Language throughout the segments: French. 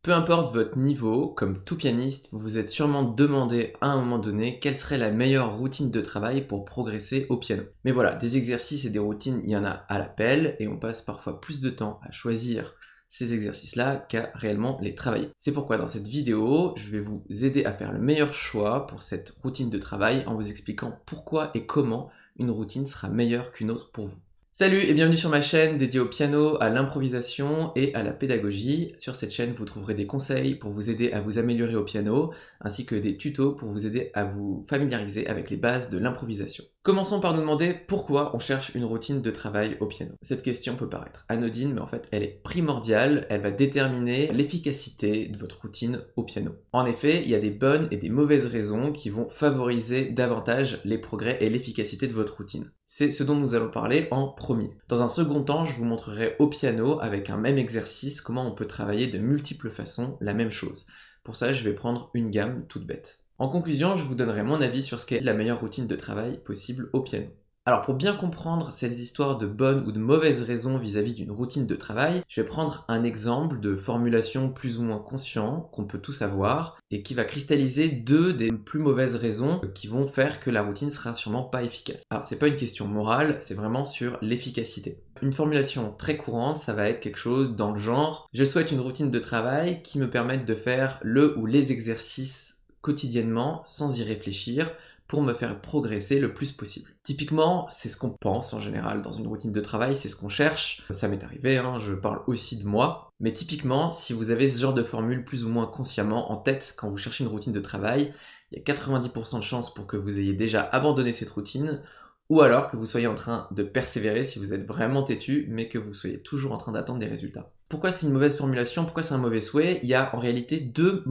Peu importe votre niveau, comme tout pianiste, vous vous êtes sûrement demandé à un moment donné quelle serait la meilleure routine de travail pour progresser au piano. Mais voilà, des exercices et des routines, il y en a à l'appel et on passe parfois plus de temps à choisir ces exercices-là qu'à réellement les travailler. C'est pourquoi dans cette vidéo, je vais vous aider à faire le meilleur choix pour cette routine de travail en vous expliquant pourquoi et comment une routine sera meilleure qu'une autre pour vous. Salut et bienvenue sur ma chaîne dédiée au piano, à l'improvisation et à la pédagogie. Sur cette chaîne, vous trouverez des conseils pour vous aider à vous améliorer au piano, ainsi que des tutos pour vous aider à vous familiariser avec les bases de l'improvisation. Commençons par nous demander pourquoi on cherche une routine de travail au piano. Cette question peut paraître anodine, mais en fait, elle est primordiale. Elle va déterminer l'efficacité de votre routine au piano. En effet, il y a des bonnes et des mauvaises raisons qui vont favoriser davantage les progrès et l'efficacité de votre routine. C'est ce dont nous allons parler en premier. Dans un second temps, je vous montrerai au piano, avec un même exercice, comment on peut travailler de multiples façons la même chose. Pour ça, je vais prendre une gamme toute bête. En conclusion, je vous donnerai mon avis sur ce qu'est la meilleure routine de travail possible au piano. Alors pour bien comprendre ces histoires de bonnes ou de mauvaises raisons vis-à-vis d'une routine de travail, je vais prendre un exemple de formulation plus ou moins conscient qu'on peut tous avoir et qui va cristalliser deux des plus mauvaises raisons qui vont faire que la routine sera sûrement pas efficace. Alors c'est pas une question morale, c'est vraiment sur l'efficacité. Une formulation très courante, ça va être quelque chose dans le genre « Je souhaite une routine de travail qui me permette de faire le ou les exercices quotidiennement sans y réfléchir pour me faire progresser le plus possible ». Typiquement, c'est ce qu'on pense en général dans une routine de travail, c'est ce qu'on cherche. Ça m'est arrivé, je parle aussi de moi. Mais typiquement, si vous avez ce genre de formule plus ou moins consciemment en tête quand vous cherchez une routine de travail, il y a 90% de chances pour que vous ayez déjà abandonné cette routine, ou alors que vous soyez en train de persévérer si vous êtes vraiment têtu, mais que vous soyez toujours en train d'attendre des résultats. Pourquoi c'est une mauvaise formulation? Pourquoi c'est un mauvais souhait? Il y a en réalité deux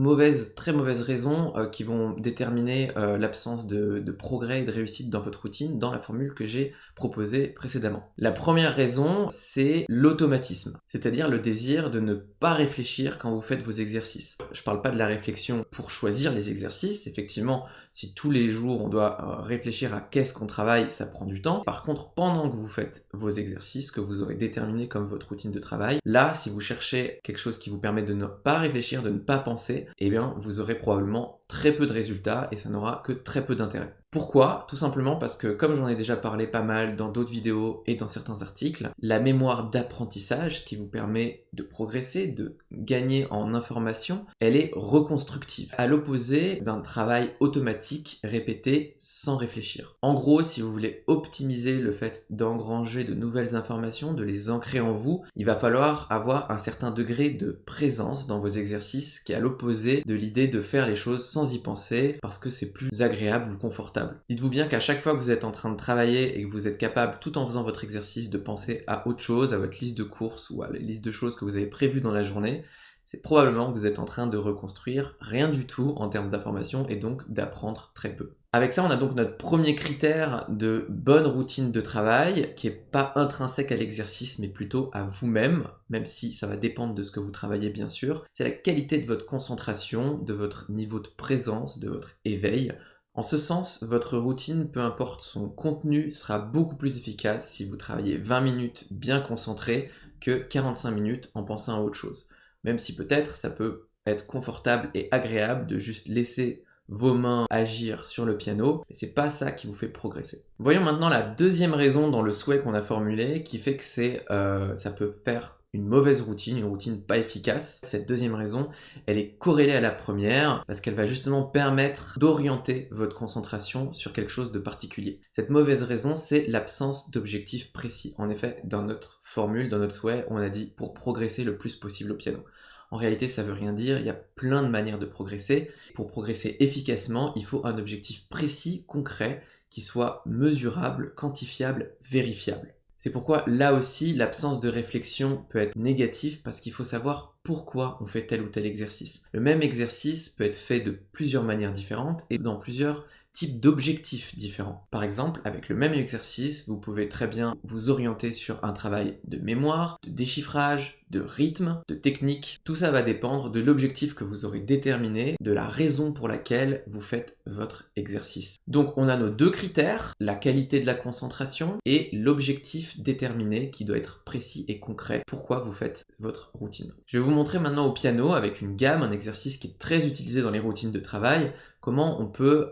très mauvaises raisons qui vont déterminer l'absence de progrès et de réussite dans votre routine dans la formule que j'ai proposée précédemment. La première raison, c'est l'automatisme, c'est-à-dire le désir de ne pas réfléchir quand vous faites vos exercices. Je ne parle pas de la réflexion pour choisir les exercices. Effectivement, si tous les jours on doit réfléchir à qu'est-ce qu'on travaille, ça prend du temps. Par contre, pendant que vous faites vos exercices, que vous aurez déterminé comme votre routine de travail, là, si vous cherchez quelque chose qui vous permet de ne pas réfléchir, de ne pas penser, eh bien, vous aurez probablement très peu de résultats et ça n'aura que très peu d'intérêt. Pourquoi? Tout simplement parce que, comme j'en ai déjà parlé pas mal dans d'autres vidéos et dans certains articles, la mémoire d'apprentissage, ce qui vous permet de progresser, de gagner en information, elle est reconstructive, à l'opposé d'un travail automatique répété sans réfléchir. En gros, si vous voulez optimiser le fait d'engranger de nouvelles informations, de les ancrer en vous, il va falloir avoir un certain degré de présence dans vos exercices, qui est à l'opposé de l'idée de faire les choses sans y penser parce que c'est plus agréable ou confortable. Dites-vous bien qu'à chaque fois que vous êtes en train de travailler et que vous êtes capable, tout en faisant votre exercice, de penser à autre chose, à votre liste de courses ou à la liste de choses que vous avez prévues dans la journée, c'est probablement que vous êtes en train de reconstruire rien du tout en termes d'information et donc d'apprendre très peu. Avec ça, on a donc notre premier critère de bonne routine de travail qui n'est pas intrinsèque à l'exercice mais plutôt à vous-même, même si ça va dépendre de ce que vous travaillez bien sûr. C'est la qualité de votre concentration, de votre niveau de présence, de votre éveil. En ce sens, votre routine, peu importe son contenu, sera beaucoup plus efficace si vous travaillez 20 minutes bien concentré que 45 minutes en pensant à autre chose. Même si peut-être ça peut être confortable et agréable de juste laisser vos mains agir sur le piano, mais c'est pas ça qui vous fait progresser. Voyons maintenant la deuxième raison dans le souhait qu'on a formulé qui fait que ça peut faire une mauvaise routine, une routine pas efficace. Cette deuxième raison, elle est corrélée à la première parce qu'elle va justement permettre d'orienter votre concentration sur quelque chose de particulier. Cette mauvaise raison, c'est l'absence d'objectifs précis. En effet, dans notre formule, dans notre souhait, on a dit pour progresser le plus possible au piano. En réalité, ça veut rien dire, il y a plein de manières de progresser. Pour progresser efficacement, il faut un objectif précis, concret, qui soit mesurable, quantifiable, vérifiable. C'est pourquoi là aussi, l'absence de réflexion peut être négative parce qu'il faut savoir pourquoi on fait tel ou tel exercice. Le même exercice peut être fait de plusieurs manières différentes et dans plusieurs types d'objectifs différents. Par exemple, avec le même exercice, vous pouvez très bien vous orienter sur un travail de mémoire, de déchiffrage, de rythme, de technique. Tout ça va dépendre de l'objectif que vous aurez déterminé, de la raison pour laquelle vous faites votre exercice. Donc on a nos deux critères, la qualité de la concentration et l'objectif déterminé qui doit être précis et concret. Pourquoi vous faites votre routine. Je vais vous montrer maintenant au piano avec une gamme, un exercice qui est très utilisé dans les routines de travail, comment on peut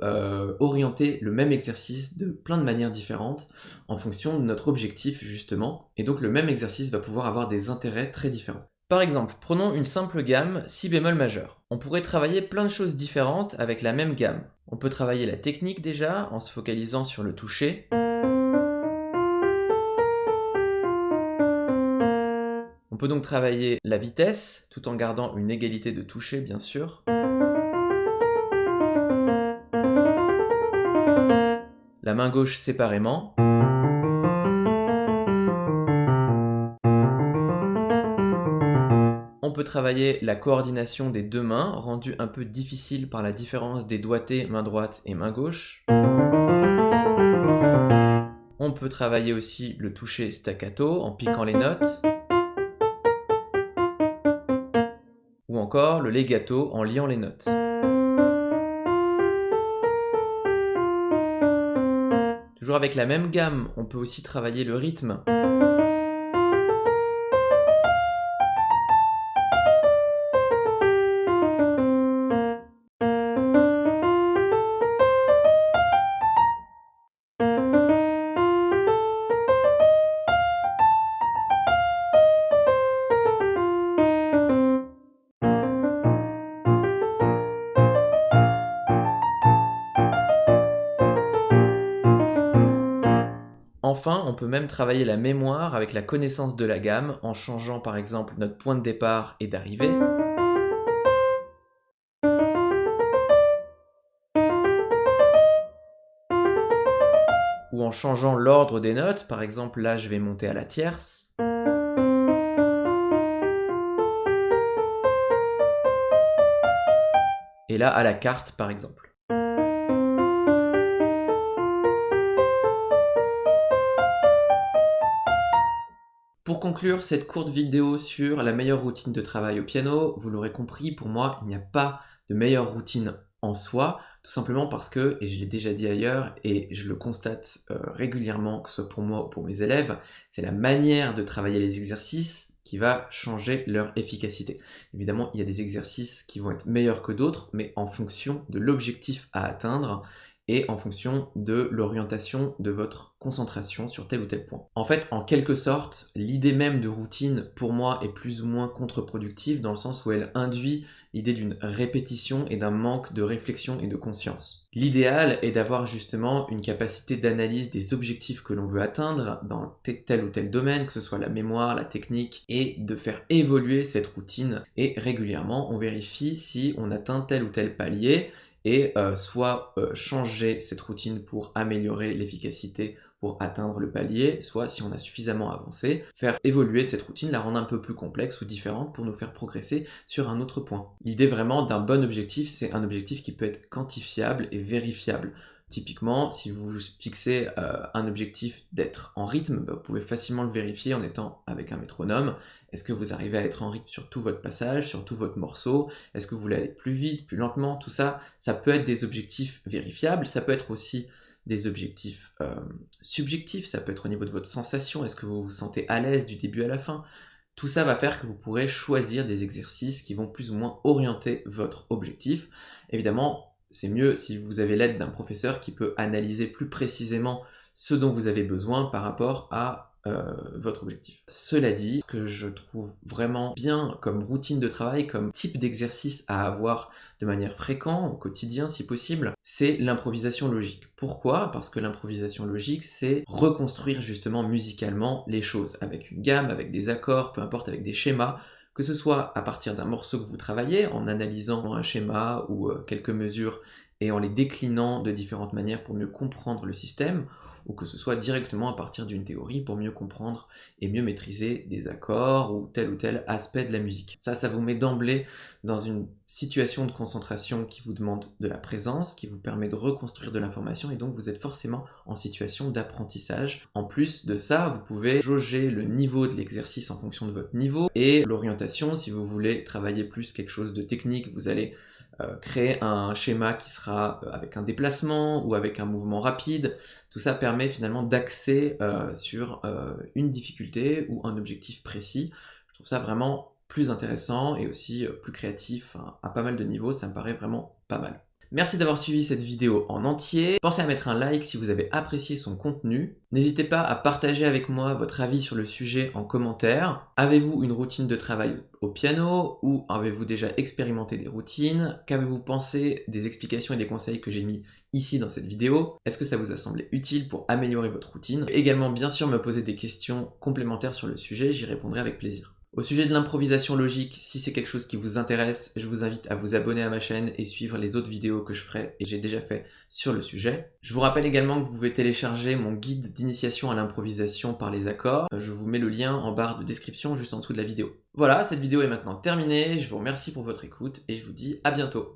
orienter le même exercice de plein de manières différentes en fonction de notre objectif justement, et donc le même exercice va pouvoir avoir des intérêts très différents. Par exemple, prenons une simple gamme si bémol majeur. On pourrait travailler plein de choses différentes avec la même gamme. On peut travailler la technique déjà en se focalisant sur le toucher. On peut donc travailler la vitesse tout en gardant une égalité de toucher bien sûr. La main gauche séparément. On peut travailler la coordination des deux mains, rendue un peu difficile par la différence des doigtés main droite et main gauche. On peut travailler aussi le toucher staccato en piquant les notes. Ou encore le legato en liant les notes. Toujours avec la même gamme, on peut aussi travailler le rythme. Enfin, on peut même travailler la mémoire avec la connaissance de la gamme en changeant par exemple notre point de départ et d'arrivée. Ou en changeant l'ordre des notes, par exemple là je vais monter à la tierce. Et là à la quarte par exemple. Pour conclure cette courte vidéo sur la meilleure routine de travail au piano, vous l'aurez compris, pour moi, il n'y a pas de meilleure routine en soi, tout simplement parce que, et je l'ai déjà dit ailleurs, et je le constate régulièrement, que ce soit pour moi ou pour mes élèves, c'est la manière de travailler les exercices qui va changer leur efficacité. Évidemment, il y a des exercices qui vont être meilleurs que d'autres, mais en fonction de l'objectif à atteindre, et en fonction de l'orientation de votre concentration sur tel ou tel point. En fait, en quelque sorte, l'idée même de routine, pour moi, est plus ou moins contre-productive dans le sens où elle induit l'idée d'une répétition et d'un manque de réflexion et de conscience. L'idéal est d'avoir justement une capacité d'analyse des objectifs que l'on veut atteindre dans tel ou tel domaine, que ce soit la mémoire, la technique, et de faire évoluer cette routine. Et régulièrement, on vérifie si on atteint tel ou tel palier, et soit changer cette routine pour améliorer l'efficacité pour atteindre le palier, soit si on a suffisamment avancé, faire évoluer cette routine, la rendre un peu plus complexe ou différente pour nous faire progresser sur un autre point. L'idée vraiment d'un bon objectif, c'est un objectif qui peut être quantifiable et vérifiable. Typiquement, si vous fixez un objectif d'être en rythme, vous pouvez facilement le vérifier en étant avec un métronome. Est-ce que vous arrivez à être en rythme sur tout votre passage, sur tout votre morceau? Est-ce que vous voulez aller plus vite, plus lentement? Tout ça, ça peut être des objectifs vérifiables. Ça peut être aussi des objectifs subjectifs. Ça peut être au niveau de votre sensation. Est-ce que vous vous sentez à l'aise du début à la fin? Tout ça va faire que vous pourrez choisir des exercices qui vont plus ou moins orienter votre objectif. Évidemment, c'est mieux si vous avez l'aide d'un professeur qui peut analyser plus précisément ce dont vous avez besoin par rapport à votre objectif. Cela dit, ce que je trouve vraiment bien comme routine de travail, comme type d'exercice à avoir de manière fréquente, au quotidien si possible, c'est l'improvisation logique. Pourquoi? Parce que l'improvisation logique, c'est reconstruire justement musicalement les choses, avec une gamme, avec des accords, peu importe, avec des schémas, que ce soit à partir d'un morceau que vous travaillez, en analysant un schéma ou quelques mesures et en les déclinant de différentes manières pour mieux comprendre le système, ou que ce soit directement à partir d'une théorie pour mieux comprendre et mieux maîtriser des accords ou tel aspect de la musique. Ça vous met d'emblée dans une situation de concentration qui vous demande de la présence, qui vous permet de reconstruire de l'information et donc vous êtes forcément en situation d'apprentissage. En plus de ça, vous pouvez jauger le niveau de l'exercice en fonction de votre niveau et l'orientation. Si vous voulez travailler plus quelque chose de technique, vous allez créer un schéma qui sera avec un déplacement ou avec un mouvement rapide. Tout ça permet finalement d'axer sur une difficulté ou un objectif précis. Je trouve ça vraiment plus intéressant et aussi plus créatif à pas mal de niveaux, ça me paraît vraiment pas mal. Merci d'avoir suivi cette vidéo en entier. Pensez à mettre un like si vous avez apprécié son contenu. N'hésitez pas à partager avec moi votre avis sur le sujet en commentaire. Avez-vous une routine de travail au piano ou avez-vous déjà expérimenté des routines? Qu'avez-vous pensé des explications et des conseils que j'ai mis ici dans cette vidéo? Est-ce que ça vous a semblé utile pour améliorer votre routine? Également, bien sûr, me poser des questions complémentaires sur le sujet, j'y répondrai avec plaisir. Au sujet de l'improvisation logique, si c'est quelque chose qui vous intéresse, je vous invite à vous abonner à ma chaîne et suivre les autres vidéos que je ferai et j'ai déjà fait sur le sujet. Je vous rappelle également que vous pouvez télécharger mon guide d'initiation à l'improvisation par les accords. Je vous mets le lien en barre de description juste en dessous de la vidéo. Voilà, cette vidéo est maintenant terminée, je vous remercie pour votre écoute et je vous dis à bientôt.